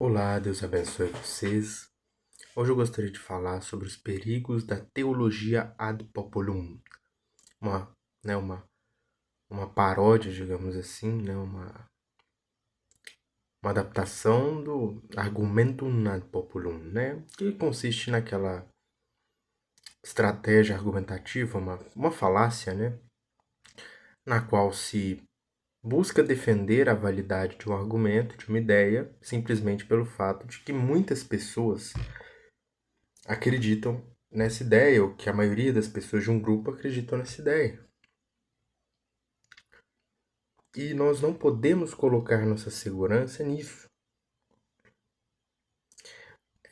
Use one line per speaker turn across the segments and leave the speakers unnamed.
Olá, Deus abençoe vocês. Hoje eu gostaria de falar sobre os perigos da teologia ad populum, uma, né, uma paródia, digamos assim, né, uma adaptação do argumentum ad populum, né, que consiste naquela estratégia argumentativa, uma falácia, né, na qual se busca defender a validade de um argumento, de uma ideia, simplesmente pelo fato de que muitas pessoas acreditam nessa ideia, ou que a maioria das pessoas de um grupo acreditam nessa ideia. E nós não podemos colocar nossa segurança nisso.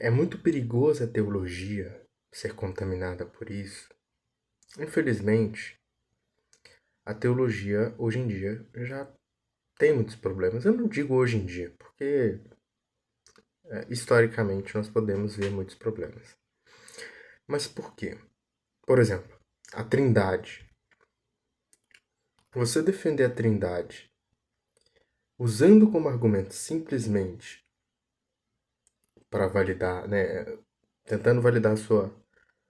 É muito perigoso a teologia ser contaminada por isso. Infelizmente, a teologia hoje em dia já tem muitos problemas. Eu não digo hoje em dia, porque historicamente nós podemos ver muitos problemas. Mas por quê? Por exemplo, a Trindade. Você defender a Trindade usando como argumento simplesmente para validar, né, tentando validar a sua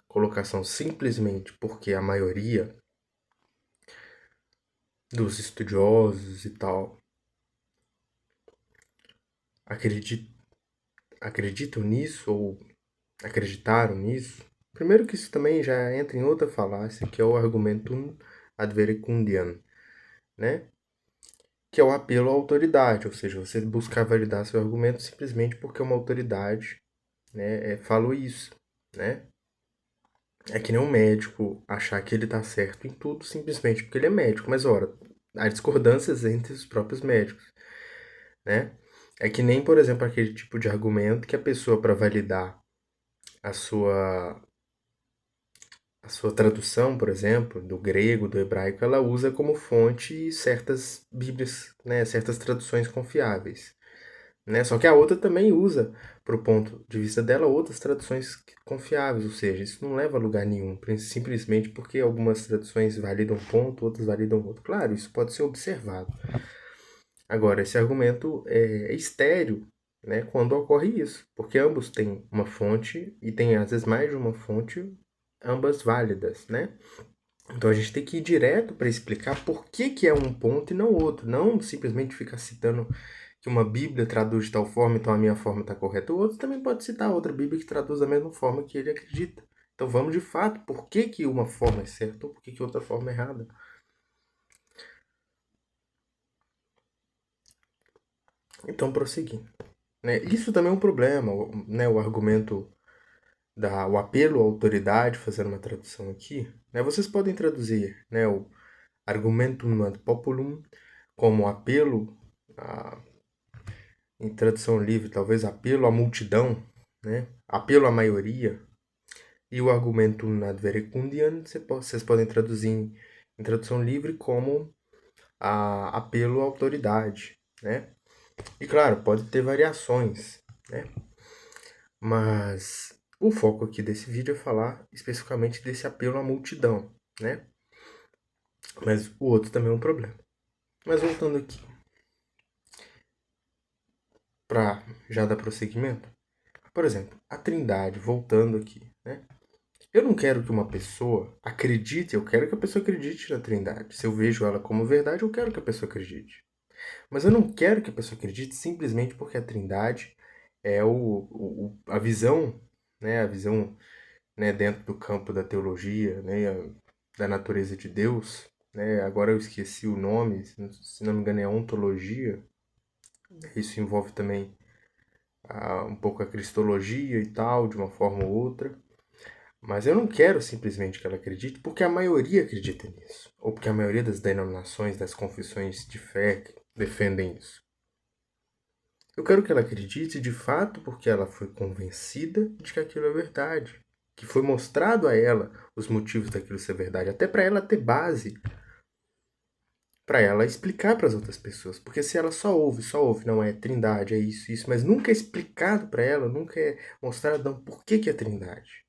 colocação simplesmente porque a maioria dos estudiosos e tal acredi- acreditam nisso ou acreditaram nisso. Primeiro que isso também já entra em outra falácia, que é o argumentum ad verecundiam, né? Que é o apelo à autoridade, ou seja, você buscar validar seu argumento simplesmente porque uma autoridade, né, falou isso, né? É que nem um médico achar que ele tá certo em tudo simplesmente porque ele é médico. Mas, ora, há discordâncias entre os próprios médicos, né? É que nem, por exemplo, aquele tipo de argumento que a pessoa, para validar a sua, a sua tradução, por exemplo, do grego, do hebraico, ela usa como fonte certas bíblias, né? Certas traduções confiáveis. Né? Só que a outra também usa, pro ponto de vista dela, outras traduções confiáveis, ou seja, isso não leva a lugar nenhum, simplesmente porque algumas traduções validam um ponto, outras validam outro. Claro, isso pode ser observado. Agora, esse argumento é estéril, né, quando ocorre isso, porque ambos têm uma fonte e tem às vezes mais de uma fonte, ambas válidas, né? Então a gente tem que ir direto para explicar por que, que é um ponto e não outro, não simplesmente ficar citando que uma Bíblia traduz de tal forma, então a minha forma está correta. O outro também pode citar outra Bíblia que traduz da mesma forma que ele acredita. Então vamos de fato, por que, que uma forma é certa ou por que, que outra forma é errada. Então prosseguindo. Né? Isso também é um problema, né? O argumento o apelo à autoridade, fazendo uma tradução aqui. Né? Vocês podem traduzir, né, o argumentum ad populum como apelo em tradução livre, talvez apelo à multidão, né? Apelo à maioria. E o argumento ad verecundiam, vocês podem traduzir em tradução livre como apelo à autoridade, né? E claro, pode ter variações, né? Mas o foco aqui desse vídeo é falar especificamente desse apelo à multidão, né? Mas o outro também é um problema. Mas voltando aqui, para já dar prosseguimento, por exemplo, a Trindade, voltando aqui, né? Eu não quero que uma pessoa acredite, eu quero que a pessoa acredite na Trindade. Se eu vejo ela como verdade, eu quero que a pessoa acredite. Mas eu não quero que a pessoa acredite simplesmente porque a Trindade é a visão, né, a visão, né, dentro do campo da teologia, né, da natureza de Deus, né? Agora eu esqueci o nome, se não me engano é ontologia. Isso envolve também um pouco a cristologia e tal, de uma forma ou outra. Mas eu não quero simplesmente que ela acredite porque a maioria acredita nisso. Ou porque a maioria das denominações, das confissões de fé defendem isso. Eu quero que ela acredite de fato porque ela foi convencida de que aquilo é verdade. Que foi mostrado a ela os motivos daquilo ser verdade. Até para ela ter base. Para ela explicar para as outras pessoas. Porque se ela só ouve, não é trindade, é isso, mas nunca é explicado para ela, nunca é mostrado não, por que, que é trindade.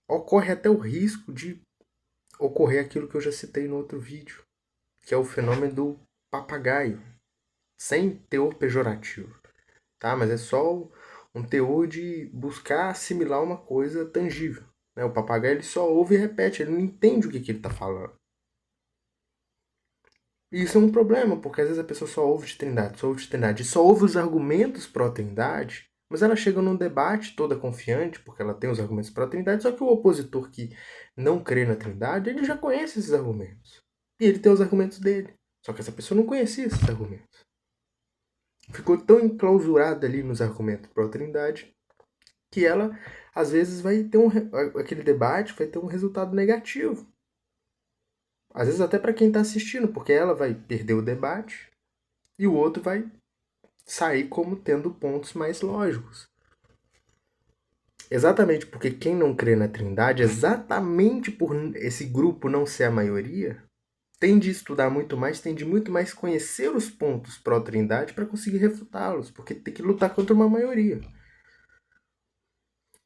Ocorre até o risco de ocorrer aquilo que eu já citei no outro vídeo, que é o fenômeno do papagaio, sem teor pejorativo. tá? Mas é só um teor de buscar assimilar uma coisa tangível, né? O papagaio ele só ouve e repete, ele não entende o que ele está falando. E isso é um problema, porque às vezes a pessoa só ouve de Trindade, só ouve de Trindade, e só ouve os argumentos pró-Trindade, mas ela chega num debate toda confiante, porque ela tem os argumentos pró-Trindade, só que o opositor que não crê na Trindade, ele já conhece esses argumentos. E ele tem os argumentos dele. Só que essa pessoa não conhecia esses argumentos. Ficou tão enclausurada ali nos argumentos pró-Trindade que ela, às vezes, vai ter aquele debate vai ter um resultado negativo. Às vezes até para quem está assistindo, porque ela vai perder o debate e o outro vai sair como tendo pontos mais lógicos. Exatamente porque quem não crê na Trindade, exatamente por esse grupo não ser a maioria, tende a estudar muito mais, tende muito mais conhecer os pontos pró-Trindade para conseguir refutá-los, porque tem que lutar contra uma maioria.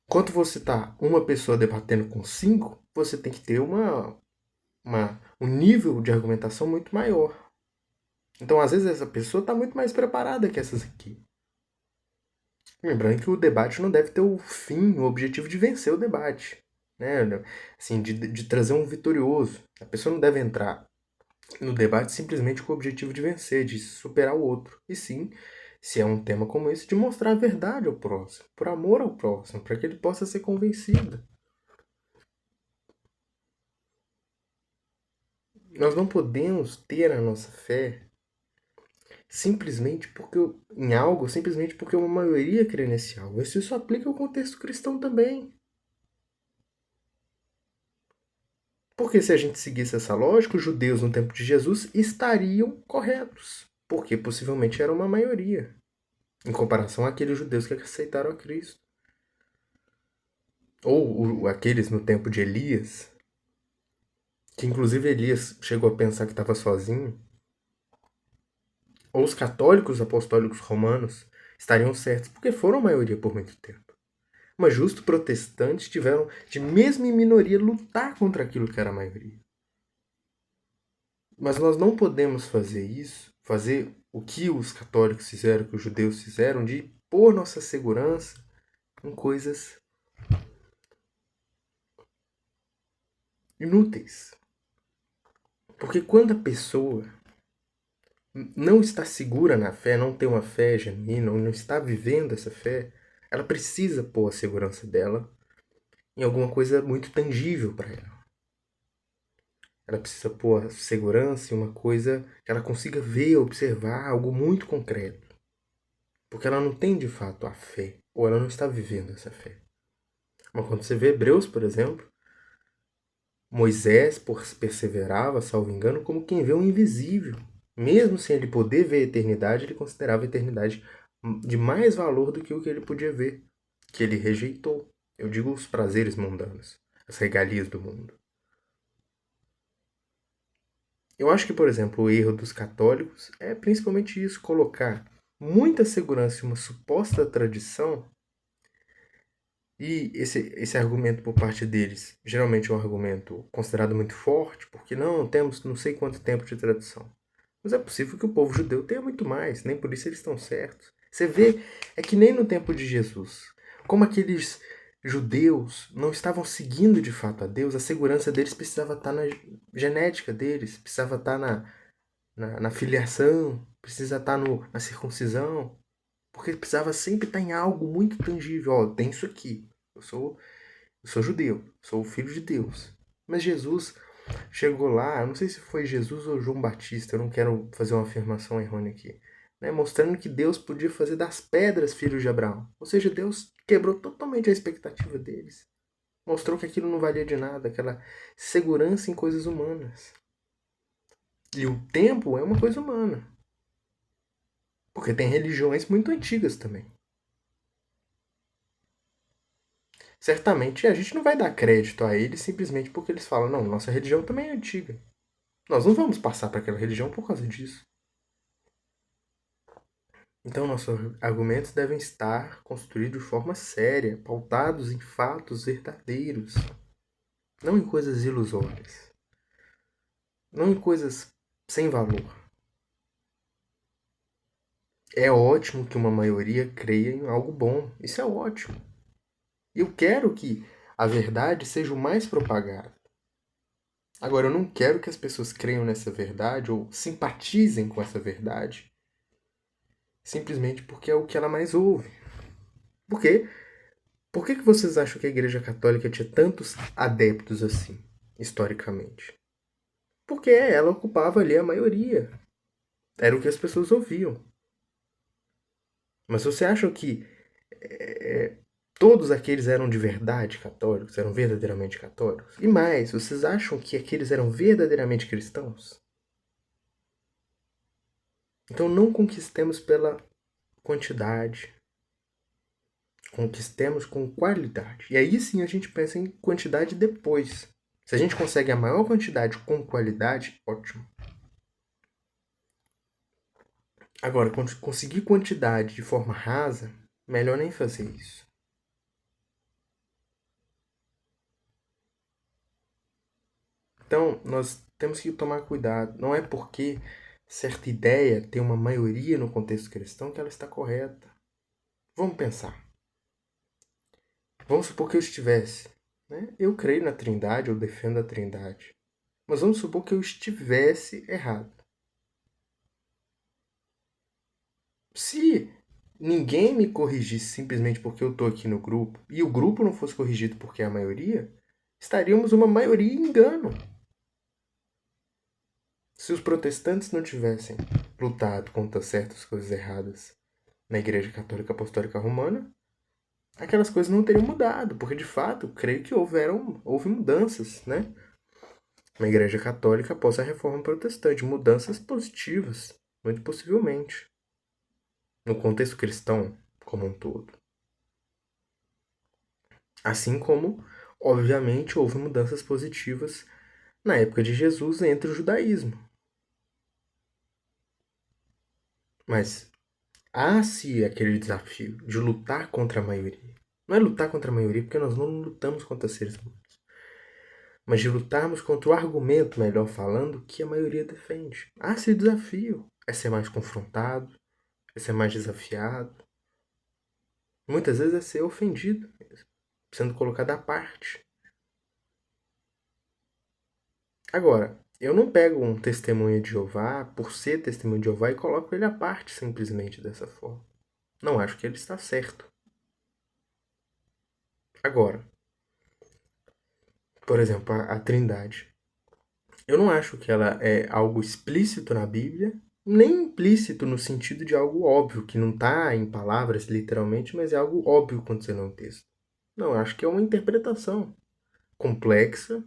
Enquanto você tá uma pessoa debatendo com cinco, você tem que ter um nível de argumentação muito maior. Então, às vezes, essa pessoa está muito mais preparada que essas aqui. Lembrando que o debate não deve ter o fim, o objetivo de vencer o debate. Né? Assim, de trazer um vitorioso. A pessoa não deve entrar no debate simplesmente com o objetivo de vencer, de superar o outro. E sim, se é um tema como esse, de mostrar a verdade ao próximo, por amor ao próximo, para que ele possa ser convencido. Nós não podemos ter a nossa fé simplesmente porque em algo, simplesmente porque uma maioria crê nesse algo. Isso aplica ao contexto cristão também. Porque se a gente seguisse essa lógica, os judeus no tempo de Jesus estariam corretos. Porque possivelmente era uma maioria. Em comparação àqueles judeus que aceitaram a Cristo. Ou aqueles no tempo de Elias, que inclusive Elias chegou a pensar que estava sozinho. Ou os católicos apostólicos romanos estariam certos, porque foram a maioria por muito tempo. Mas justo protestantes tiveram, de mesmo em minoria, lutar contra aquilo que era a maioria. Mas nós não podemos fazer isso, fazer o que os católicos fizeram, que os judeus fizeram, de pôr nossa segurança em coisas inúteis. Porque quando a pessoa não está segura na fé, não tem uma fé genuína, ou não está vivendo essa fé, ela precisa pôr a segurança dela em alguma coisa muito tangível para ela. Ela precisa pôr a segurança em uma coisa que ela consiga ver, observar, algo muito concreto. Porque ela não tem de fato a fé, ou ela não está vivendo essa fé. Mas quando você vê Hebreus, por exemplo, Moisés perseverava, salvo engano, como quem vê o invisível. Mesmo sem ele poder ver a eternidade, ele considerava a eternidade de mais valor do que o que ele podia ver, que ele rejeitou. Eu digo os prazeres mundanos, as regalias do mundo. Eu acho que, por exemplo, o erro dos católicos é principalmente isso, colocar muita segurança em uma suposta tradição. E esse argumento por parte deles, geralmente é um argumento considerado muito forte, porque não temos não sei quanto tempo de tradição. Mas é possível que o povo judeu tenha muito mais, nem por isso eles estão certos. Você vê, é que nem no tempo de Jesus. Como aqueles judeus não estavam seguindo de fato a Deus, a segurança deles precisava estar na genética deles, precisava estar na filiação, precisa estar na circuncisão, porque precisava sempre estar em algo muito tangível. Ó, tem isso aqui. Eu sou judeu, sou o filho de Deus. Mas Jesus chegou lá, eu não sei se foi Jesus ou João Batista, eu não quero fazer uma afirmação errônea aqui, né, mostrando que Deus podia fazer das pedras filhos de Abraão. Ou seja, Deus quebrou totalmente a expectativa deles. Mostrou que aquilo não valia de nada, aquela segurança em coisas humanas. E o tempo é uma coisa humana. Porque tem religiões muito antigas também. Certamente a gente não vai dar crédito a eles simplesmente porque eles falam, não, nossa religião também é antiga. Nós não vamos passar para aquela religião por causa disso. Então, nossos argumentos devem estar construídos de forma séria, pautados em fatos verdadeiros, não em coisas ilusórias, não em coisas sem valor. É ótimo que uma maioria creia em algo bom. Isso é ótimo. Eu quero que a verdade seja o mais propagada. Agora, eu não quero que as pessoas creiam nessa verdade ou simpatizem com essa verdade simplesmente porque é o que ela mais ouve. Por quê? Por que vocês acham que a Igreja Católica tinha tantos adeptos assim, historicamente? Porque ela ocupava ali a maioria. Era o que as pessoas ouviam. Mas você acha que todos aqueles eram de verdade católicos? Eram verdadeiramente católicos? E mais, vocês acham que aqueles eram verdadeiramente cristãos? Então não conquistemos pela quantidade, conquistemos com qualidade. E aí sim a gente pensa em quantidade depois. Se a gente consegue a maior quantidade com qualidade, ótimo. Agora, conseguir quantidade de forma rasa, melhor nem fazer isso. Então, nós temos que tomar cuidado. Não é porque certa ideia tem uma maioria no contexto cristão que ela está correta. Vamos pensar. Vamos supor que eu estivesse. Né? Eu creio na Trindade, eu defendo a Trindade. Mas vamos supor que eu estivesse errado. Se ninguém me corrigisse simplesmente porque eu estou aqui no grupo, e o grupo não fosse corrigido porque é a maioria, estaríamos uma maioria em engano. Se os protestantes não tivessem lutado contra certas coisas erradas na Igreja Católica Apostólica Romana, aquelas coisas não teriam mudado, porque de fato, creio que houve mudanças, né? Na Igreja Católica após a Reforma Protestante, mudanças positivas, muito possivelmente, no contexto cristão como um todo. Assim como, obviamente, houve mudanças positivas na época de Jesus entre o judaísmo. Mas há-se aquele desafio de lutar contra a maioria. Não é lutar contra a maioria porque nós não lutamos contra seres humanos, mas de lutarmos contra o argumento, melhor falando, que a maioria defende. Há-se desafio. É ser mais confrontado, é ser mais desafiado. Muitas vezes é ser ofendido mesmo, sendo colocado à parte. Agora, eu não pego um testemunho de Jeová por ser testemunho de Jeová e coloco ele à parte simplesmente dessa forma. Não acho que ele está certo. Agora, por exemplo, a Trindade. Eu não acho que ela é algo explícito na Bíblia, nem implícito no sentido de algo óbvio, que não está em palavras literalmente, mas é algo óbvio quando você lê um texto. Não, eu acho que é uma interpretação complexa,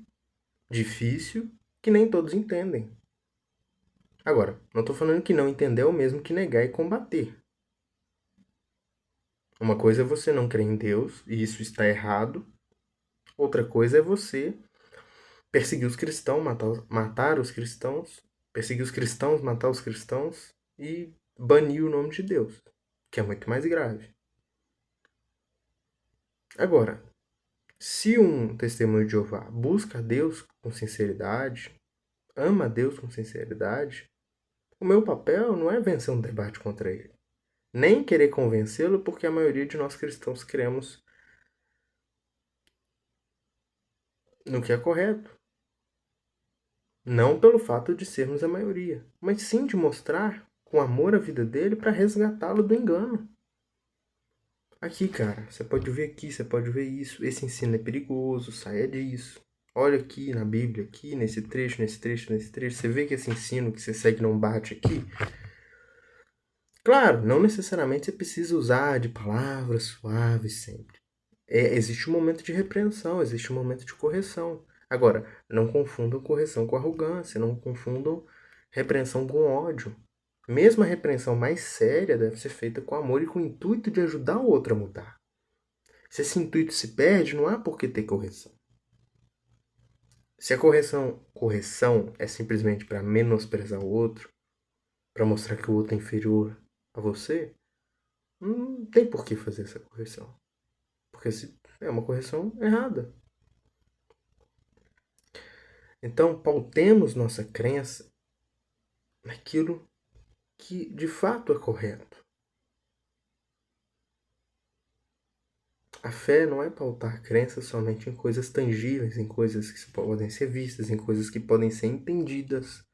difícil, que nem todos entendem. Agora, não estou falando que não entender é o mesmo que negar e combater. Uma coisa é você não crer em Deus, e isso está errado. Outra coisa é você perseguir os cristãos, matar os cristãos, perseguir os cristãos, matar os cristãos e banir o nome de Deus, que é muito mais grave. Agora, se um testemunho de Jeová busca a Deus com sinceridade, ama a Deus com sinceridade, o meu papel não é vencer um debate contra ele, nem querer convencê-lo, porque a maioria de nós cristãos cremos no que é correto. Não pelo fato de sermos a maioria, mas sim de mostrar com amor a vida dele para resgatá-lo do engano. Aqui, cara, você pode ver aqui, você pode ver isso. Esse ensino é perigoso, saia disso. Olha aqui na Bíblia, aqui, nesse trecho, nesse trecho, nesse trecho. Você vê que esse ensino que você segue não bate aqui? Claro, não necessariamente você precisa usar de palavras suaves sempre. Existe um momento de repreensão, existe um momento de correção. Agora, não confundam correção com arrogância, não confundam repreensão com ódio. Mesmo a repreensão mais séria deve ser feita com amor e com o intuito de ajudar o outro a mudar. Se esse intuito se perde, não há por que ter correção. Se a correção é simplesmente para menosprezar o outro, para mostrar que o outro é inferior a você, não tem por que fazer essa correção. Porque é uma correção errada. Então, pautemos nossa crença naquilo que de fato é correto. A fé não é pautar crença somente em coisas tangíveis, em coisas que podem ser vistas, em coisas que podem ser entendidas.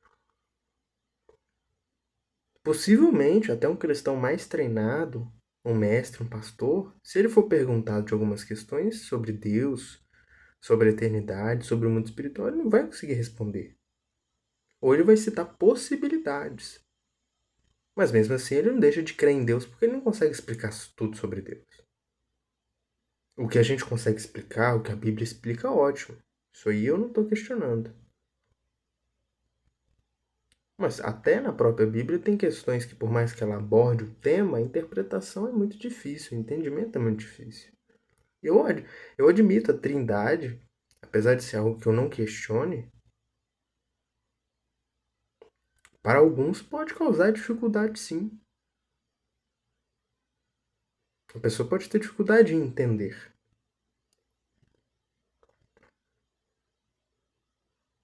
Possivelmente, até um cristão mais treinado, um mestre, um pastor, se ele for perguntado de algumas questões sobre Deus, sobre a eternidade, sobre o mundo espiritual, ele não vai conseguir responder. Ou ele vai citar possibilidades. Mas mesmo assim, ele não deixa de crer em Deus porque ele não consegue explicar tudo sobre Deus. O que a gente consegue explicar, o que a Bíblia explica, ótimo. Isso aí eu não estou questionando. Mas até na própria Bíblia tem questões que, por mais que ela aborde o tema, a interpretação é muito difícil, o entendimento é muito difícil. Eu admito a Trindade, apesar de ser algo que eu não questione, para alguns pode causar dificuldade sim. A pessoa pode ter dificuldade em entender.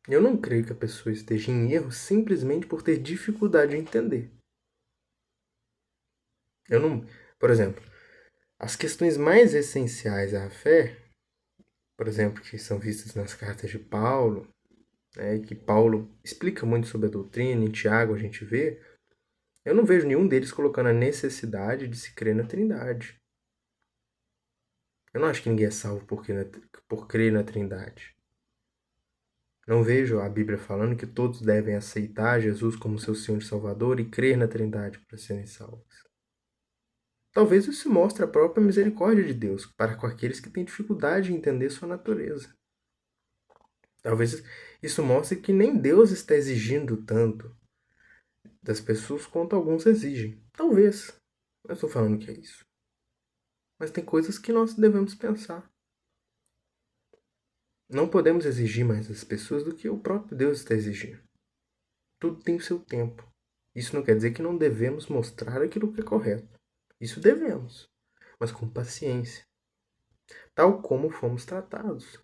Eu não creio que a pessoa esteja em erro simplesmente por ter dificuldade em entender. Eu não, por exemplo, as questões mais essenciais à fé, por exemplo, que são vistas nas cartas de Paulo, né, que Paulo explica muito sobre a doutrina, em Tiago a gente vê, eu não vejo nenhum deles colocando a necessidade de se crer na Trindade. Eu não acho que ninguém é salvo por crer na Trindade. Não vejo a Bíblia falando que todos devem aceitar Jesus como seu Senhor e Salvador e crer na Trindade para serem salvos. Talvez isso mostre a própria misericórdia de Deus para com aqueles que têm dificuldade em entender sua natureza. Talvez isso mostre que nem Deus está exigindo tanto das pessoas quanto alguns exigem. Talvez. Não estou falando que é isso. Mas tem coisas que nós devemos pensar. Não podemos exigir mais das pessoas do que o próprio Deus está exigindo. Tudo tem o seu tempo. Isso não quer dizer que não devemos mostrar aquilo que é correto. Isso devemos, mas com paciência, tal como fomos tratados.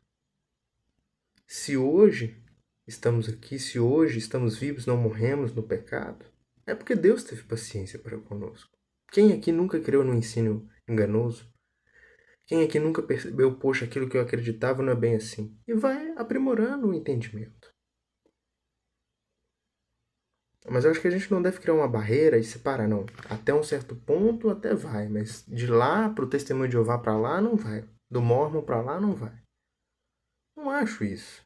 Se hoje estamos aqui, se hoje estamos vivos, não morremos no pecado, é porque Deus teve paciência para conosco. Quem aqui nunca creu no ensino enganoso? Quem aqui nunca percebeu, poxa, aquilo que eu acreditava não é bem assim? E vai aprimorando o entendimento. Mas eu acho que a gente não deve criar uma barreira e separar, não. Até um certo ponto até vai, mas de lá pro Testemunho de Jeová para lá não vai. Do Mormon para lá não vai. Não acho isso.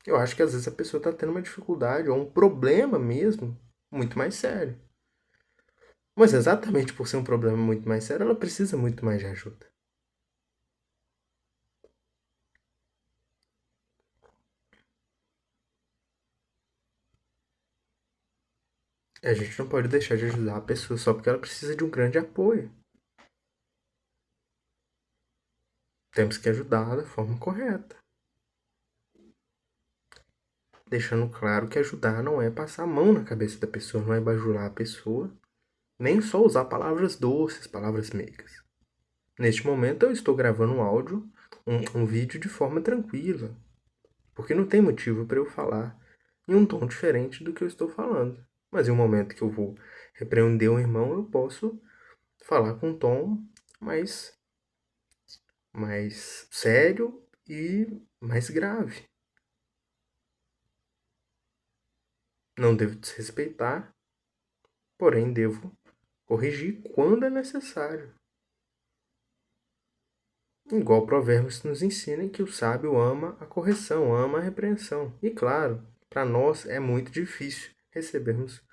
Eu acho que às vezes a pessoa está tendo uma dificuldade ou um problema mesmo muito mais sério. Mas exatamente por ser um problema muito mais sério, ela precisa muito mais de ajuda. E a gente não pode deixar de ajudar a pessoa só porque ela precisa de um grande apoio. Temos que ajudá-la da forma correta. Deixando claro que ajudar não é passar a mão na cabeça da pessoa, não é bajular a pessoa, nem só usar palavras doces, palavras meigas. Neste momento eu estou gravando um áudio, um vídeo de forma tranquila, porque não tem motivo para eu falar em um tom diferente do que eu estou falando. Mas em um momento que eu vou repreender um irmão, eu posso falar com um tom mais sério e mais grave. Não devo desrespeitar, porém devo corrigir quando é necessário. Igual Provérbios nos ensina que o sábio ama a correção, ama a repreensão. E claro, para nós é muito difícil recebermos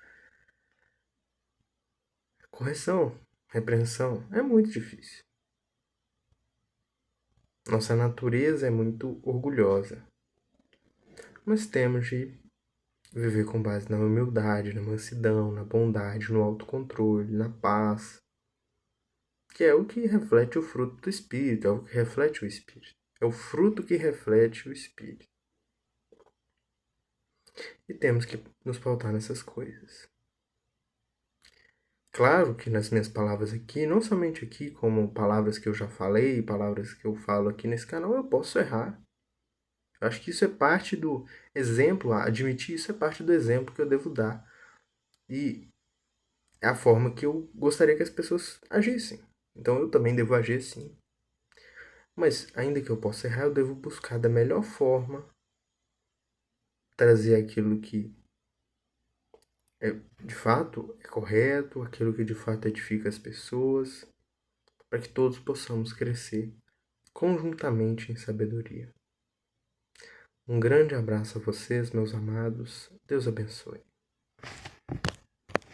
correção, repreensão. É muito difícil. Nossa natureza é muito orgulhosa. Mas temos de viver com base na humildade, na mansidão, na bondade, no autocontrole, na paz, que é o que reflete o fruto do Espírito, é o que reflete o Espírito. É o fruto que reflete o Espírito. E temos que nos pautar nessas coisas. Claro que nas minhas palavras aqui, não somente aqui, como palavras que eu já falei, palavras que eu falo aqui nesse canal, eu posso errar. Eu acho que isso é parte do exemplo, admitir isso é parte do exemplo que eu devo dar. E é a forma que eu gostaria que as pessoas agissem. Então eu também devo agir assim. Mas ainda que eu possa errar, eu devo buscar da melhor forma trazer aquilo que é, de fato é correto, aquilo que de fato edifica as pessoas, para que todos possamos crescer conjuntamente em sabedoria. Um grande abraço a vocês, meus amados. Deus abençoe.